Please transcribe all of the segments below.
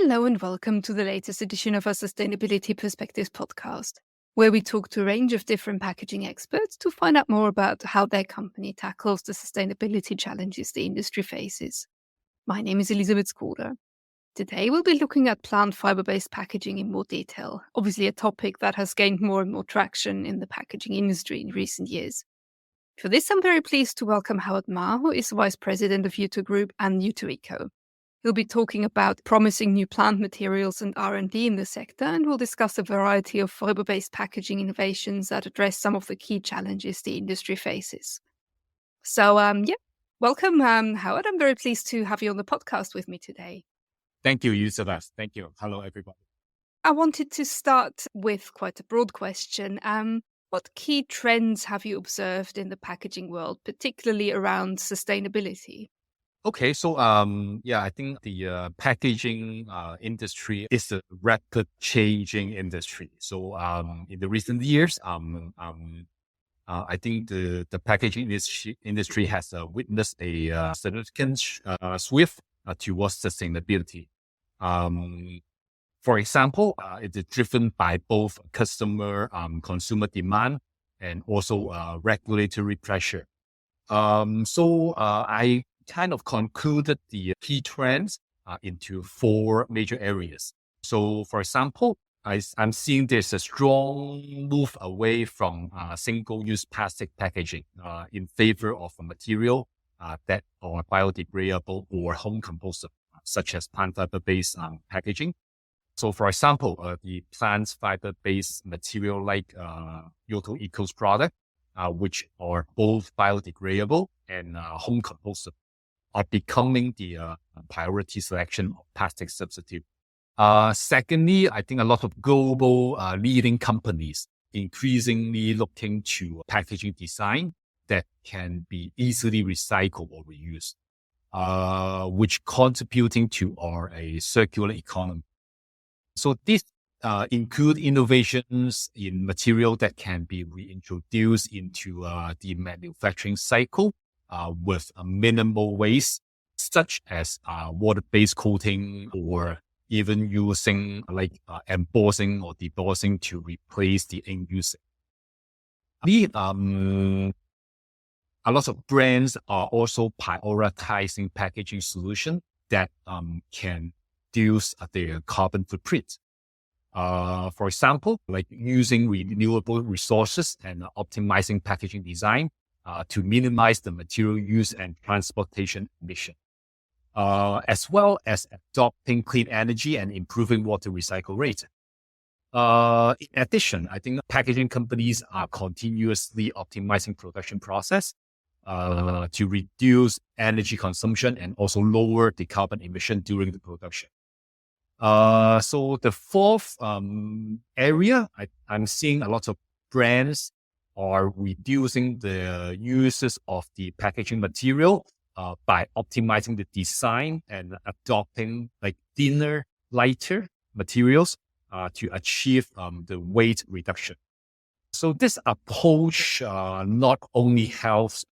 Hello and welcome to the latest edition of our Sustainability Perspectives podcast, where we talk to a range of different packaging experts to find out more about how their company tackles the sustainability challenges the industry faces. My name is Elisabeth Skoda. Today we'll be looking at plant fibre-based packaging in more detail, obviously a topic that has gained more and more traction in the packaging industry in recent years. For this, I'm very pleased to welcome Howard Ma, who is Vice President of Yuto Group and Yutoeco. He'll be talking about promising new plant materials and R&D in the sector, and we'll discuss a variety of fibre-based packaging innovations that address some of the key challenges the industry faces. So, welcome, Howard. I'm very pleased to have you on the podcast with me today. Thank you, Elisabeth. Thank you. Hello, everybody. I wanted to start with quite a broad question. What key trends have you observed in the packaging world, particularly around sustainability? Okay, so I think the packaging industry is a rapid changing industry. So in the recent years, I think the packaging industry has witnessed a significant swift towards sustainability. For example, it is driven by both consumer demand and also regulatory pressure. I kind of concluded the key trends into four major areas. So, for example, I'm seeing there's a strong move away from single-use plastic packaging in favor of a material that are biodegradable or home compostable, such as plant fiber-based packaging. So, for example, the plant fiber-based material like Yuto Eco's product, which are both biodegradable and home compostable, are becoming the priority selection of plastic substitute. Secondly, I think a lot of global leading companies increasingly looking to packaging design that can be easily recycled or reused, which contributing to a circular economy. So these include innovations in material that can be reintroduced into the manufacturing cycle with a minimal waste, such as water-based coating or even using embossing or debossing to replace the end user. A lot of brands are also prioritizing packaging solutions that can reduce their carbon footprint. For example, like using renewable resources and optimizing packaging design to minimize the material use and transportation emission, as well as adopting clean energy and improving water recycle rate. In addition, I think packaging companies are continuously optimizing production process to reduce energy consumption and also lower the carbon emission during the production. So the fourth area, I'm seeing a lot of brands are reducing the uses of the packaging material by optimizing the design and adopting thinner, lighter materials to achieve the weight reduction. So this approach not only helps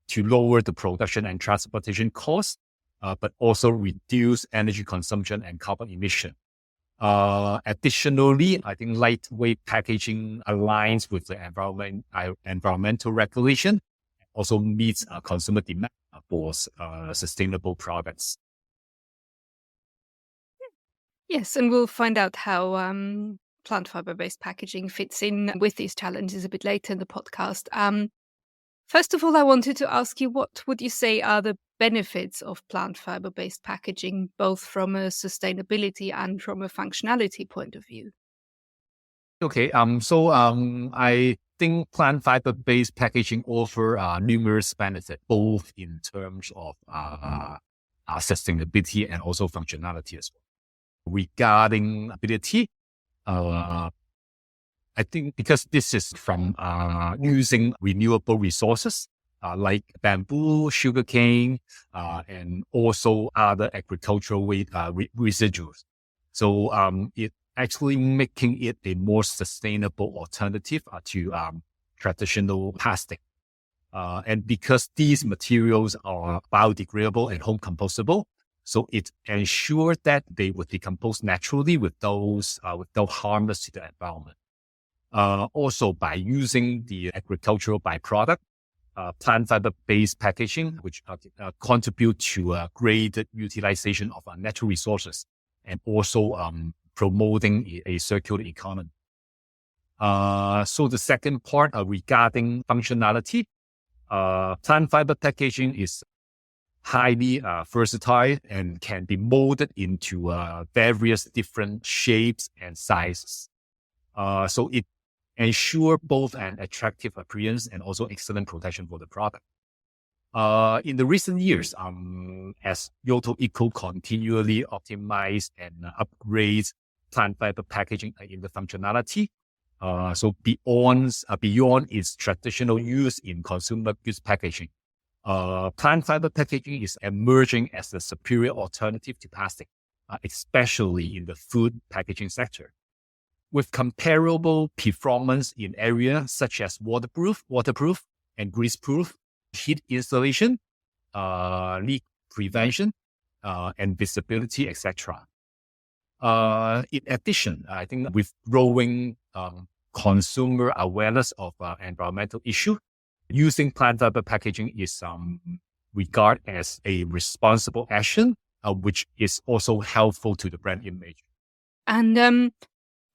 to lower the production and transportation costs, but also reduce energy consumption and carbon emission. Additionally, I think lightweight packaging aligns with the environmental regulation, also meets consumer demand for sustainable products. Yes, and we'll find out how plant fibre-based packaging fits in with these challenges a bit later in the podcast. First of all, I wanted to ask you, what would you say are the benefits of plant fibre-based packaging, both from a sustainability and from a functionality point of view? Okay, I think plant fiber-based packaging offer numerous benefits, both in terms of sustainability and also functionality as well. Regarding ability, I think because this is from using renewable resources like bamboo, sugarcane, and also other agricultural residuals. So it actually making it a more sustainable alternative to traditional plastic. And because these materials are biodegradable and home compostable, So it ensures that they would decompose naturally without harmless to the environment. Also, by using the agricultural byproduct, plant fiber-based packaging, which contribute to greater utilization of natural resources and also promoting a circular economy. So the second part regarding functionality, plant fiber packaging is highly versatile and can be molded into various different shapes and sizes. So it ensures both an attractive appearance and also excellent protection for the product. In the recent years, as Yutoeco continually optimize and upgrades plant fiber packaging in the functionality, so beyond its traditional use in consumer goods packaging, plant fiber packaging is emerging as a superior alternative to plastic, especially in the food packaging sector. With comparable performance in areas such as waterproof, and greaseproof, heat insulation, leak prevention, and visibility, etc. In addition, I think with growing consumer awareness of environmental issue, using plant fiber packaging is regarded as a responsible action, which is also helpful to the brand image. And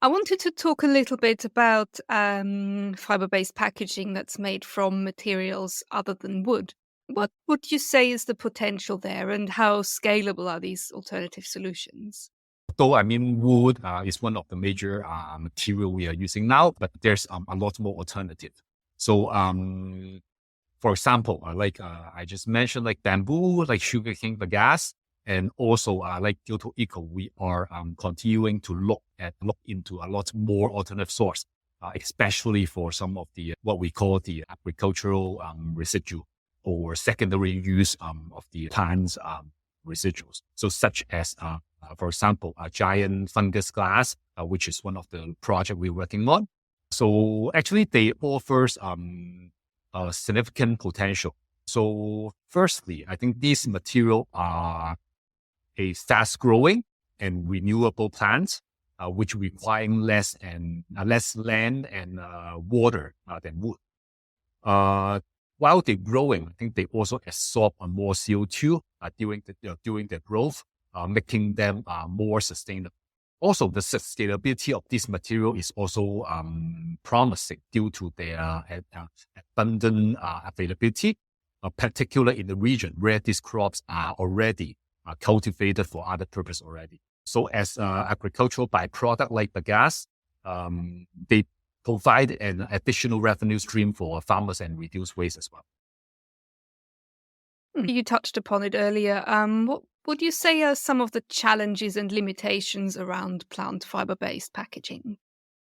I wanted to talk a little bit about fiber-based packaging that's made from materials other than wood. What would you say is the potential there, and how scalable are these alternative solutions? Though wood is one of the major material we are using now, but there's a lot more alternative. So, for example, I just mentioned, like bamboo, like sugarcane bagasse, and also like Yutoeco, we are continuing to look into a lot more alternative source, especially for some of the what we call the agricultural residue or secondary use of the plants residuals. So such as, for example, a giant fungus glass, which is one of the project we're working on. So actually, they offers a significant potential. So firstly, I think these materials are a fast-growing and renewable plants, which require less land and water than wood. While they're growing, I think they also absorb more CO2 during their growth, making them more sustainable. Also, the sustainability of this material is also promising due to their abundant availability, particularly in the region where these crops are already cultivated for other purpose already. So as agricultural byproduct like bagasse, they provide an additional revenue stream for farmers and reduce waste as well. You touched upon it earlier. What would you say are some of the challenges and limitations around plant fiber-based packaging?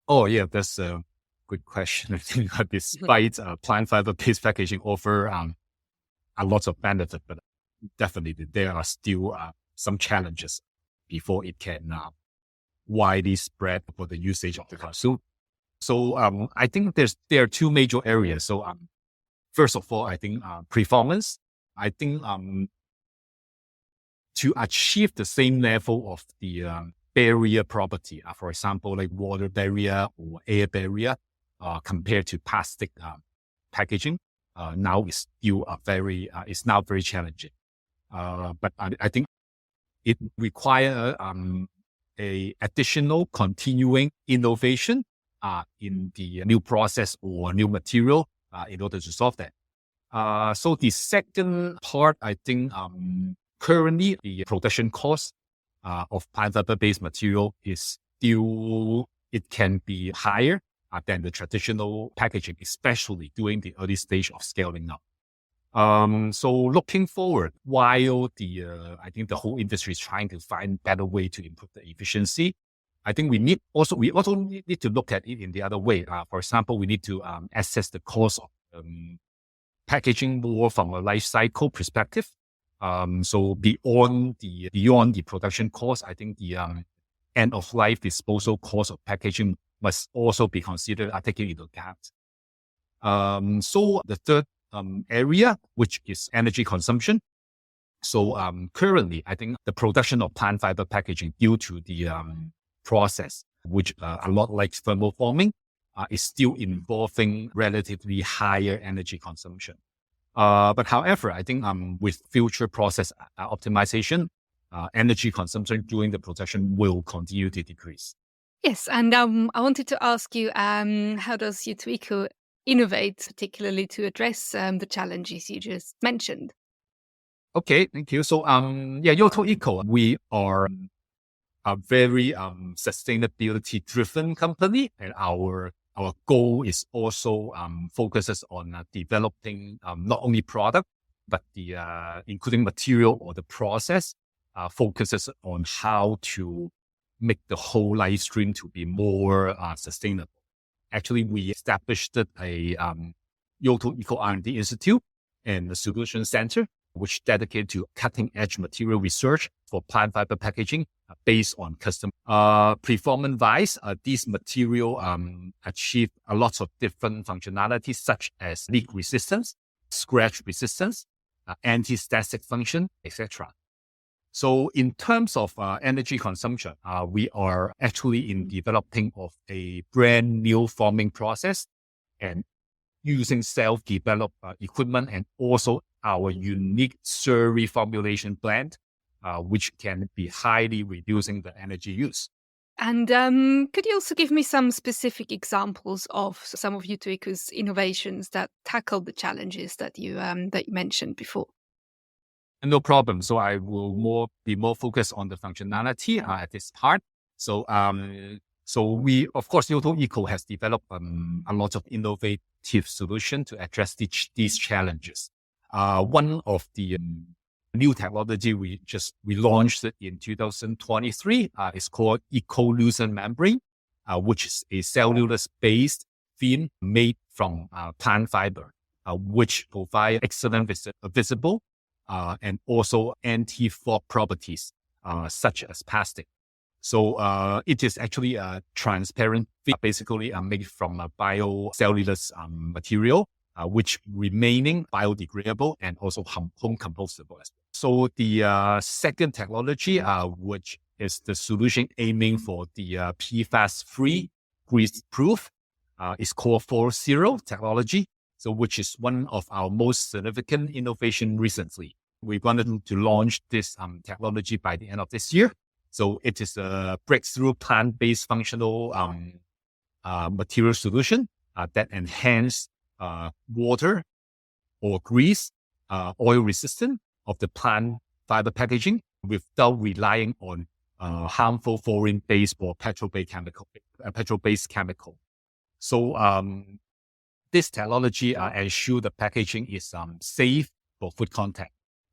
Oh yeah, that's a good question. I think despite plant fiber-based packaging offer a lot of benefit, but definitely there are still some challenges before it can widely spread for the usage of the consumer. So I think there are two major areas. So first of all, I think performance. I think to achieve the same level of the barrier property, for example, like water barrier or air barrier, compared to plastic packaging, now is still very challenging. But I think it requires a additional continuing innovation in the new process or new material in order to solve that. So the second part, I think currently the production cost of plant fiber-based material is still, it can be higher than the traditional packaging, especially during the early stage of scaling up. So looking forward, while I think the whole industry is trying to find better way to improve the efficiency, I think we also need to look at it in the other way. For example, we need to assess the cost of packaging more from a life cycle perspective. So beyond the production cost, I think the end of life disposal cost of packaging must also be considered, taken into account. So the third area, which is energy consumption. So currently, I think the production of plant fiber packaging due to the process, which a lot like thermoforming, is still involving relatively higher energy consumption. But however, I think with future process optimization, energy consumption during the production will continue to decrease. Yes, and I wanted to ask you, how does Yutoeco innovate, particularly to address the challenges you just mentioned? Okay, thank you. So yeah, Yuto Eco, we are a very sustainability driven company, and our goal is also focuses on developing not only product but the including material or the process, focuses on how to make the whole life stream to be more sustainable. Actually, we established a Yuto Eco R&D Institute and the Solution Center, which dedicated to cutting-edge material research for plant fiber packaging based on custom performance-wise. These material achieve a lot of different functionalities, such as leak resistance, scratch resistance, anti-static function, etc. So in terms of energy consumption, we are actually in developing of a brand new forming process and using self-developed equipment, and also our unique slurry formulation plant, which can be highly reducing the energy use. And could you also give me some specific examples of some of Yutoeco's innovations that tackle the challenges that you mentioned before? No problem. So I will be more focused on the functionality at this part. So so we, of course, Yuto Eco has developed a lot of innovative solutions to address these challenges. One of the new technology we launched it in 2023 is called Eco-Lucent membrane, which is a cellulose-based film made from plant fiber, which provide excellent visible and also anti-fog properties, such as plastic. So it is actually a transparent film, basically made from a biocellulose material, which remaining biodegradable and also home compostable as well. So the second technology, which is the solution aiming for the PFAS-free, grease-proof, is called 4.0 technology. So which is one of our most significant innovation recently. We wanted to launch this technology by the end of this year. So it is a breakthrough plant-based functional material solution that enhance water or grease, oil resistant of the plant fiber packaging without relying on harmful fluorine-based or petrol-based chemical. So this technology ensure the packaging is safe for food contact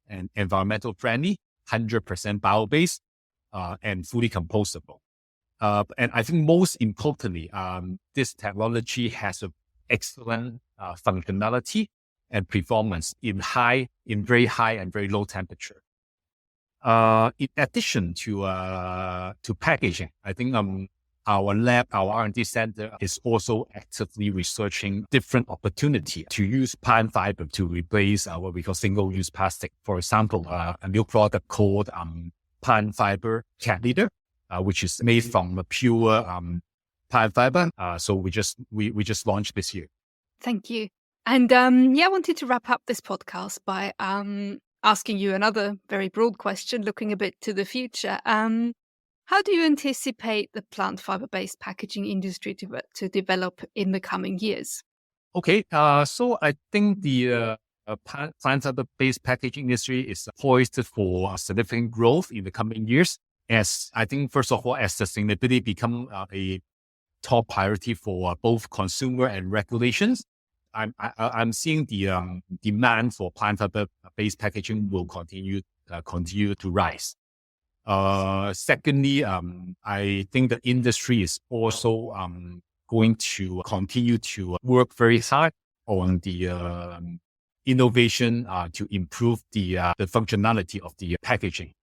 and environmental friendly, 100% bio-based, and fully compostable. And I think most importantly, this technology has an excellent functionality and performance in very high and very low temperature. In addition to packaging, I think our lab, our R&D center is also actively researching different opportunity to use plant fiber to replace what we call single-use plastic. For example, a new product called plant fiber cat litter, which is made from a pure plant fiber. So we just launched this year. Thank you. And I wanted to wrap up this podcast by asking you another very broad question, looking a bit to the future. How do you anticipate the plant fiber-based packaging industry to develop in the coming years? Okay, so I think the plant fiber-based packaging industry is poised for significant growth in the coming years. As I think, first of all, as sustainability become a top priority for both consumer and regulations, I'm seeing the demand for plant fiber-based packaging will continue to rise. Secondly, I think the industry is also going to continue to work very hard on the innovation to improve the functionality of the packaging.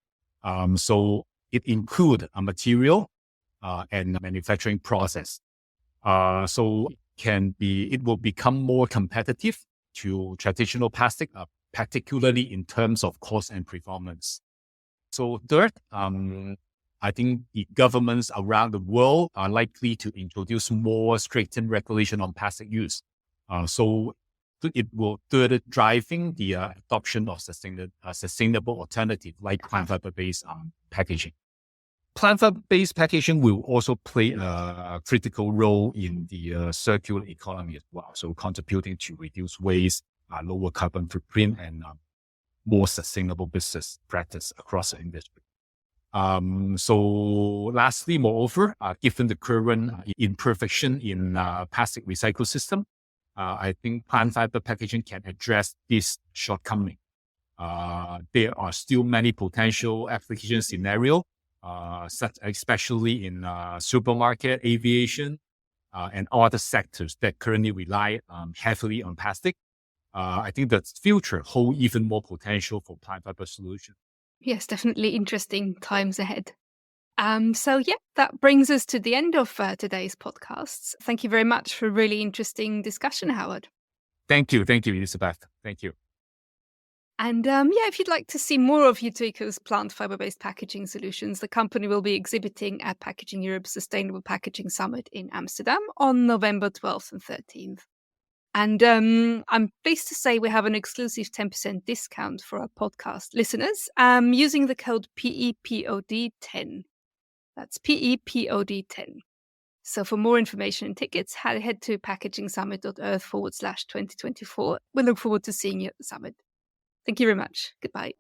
So it includes a material and manufacturing process. So it will become more competitive to traditional plastic particularly in terms of cost and performance. So third, I think the governments around the world are likely to introduce more strictened regulation on plastic use. So it will further driving the adoption of sustainable alternative like plant fiber-based packaging. Plant fiber-based packaging will also play a critical role in the circular economy as well, so contributing to reduce waste, lower carbon footprint, and more sustainable business practice across the industry. So lastly, moreover, given the current imperfection in plastic recycle system, I think plant fiber packaging can address this shortcoming. There are still many potential application scenarios, especially in supermarket, aviation, and other sectors that currently rely heavily on plastic. I think the future holds even more potential for plant fiber solutions. Yes, definitely interesting times ahead. So that brings us to the end of today's podcasts. Thank you very much for a really interesting discussion, Howard. Thank you, Elisabeth. Thank you. And if you'd like to see more of Yutoeco's plant fiber-based packaging solutions, the company will be exhibiting at Packaging Europe's Sustainable Packaging Summit in Amsterdam on November 12th and 13th. And I'm pleased to say we have an exclusive 10% discount for our podcast listeners using the code PEPOD10. That's PEPOD10. So for more information and tickets, head to packagingsummit.earth/2024. We look forward to seeing you at the summit. Thank you very much. Goodbye.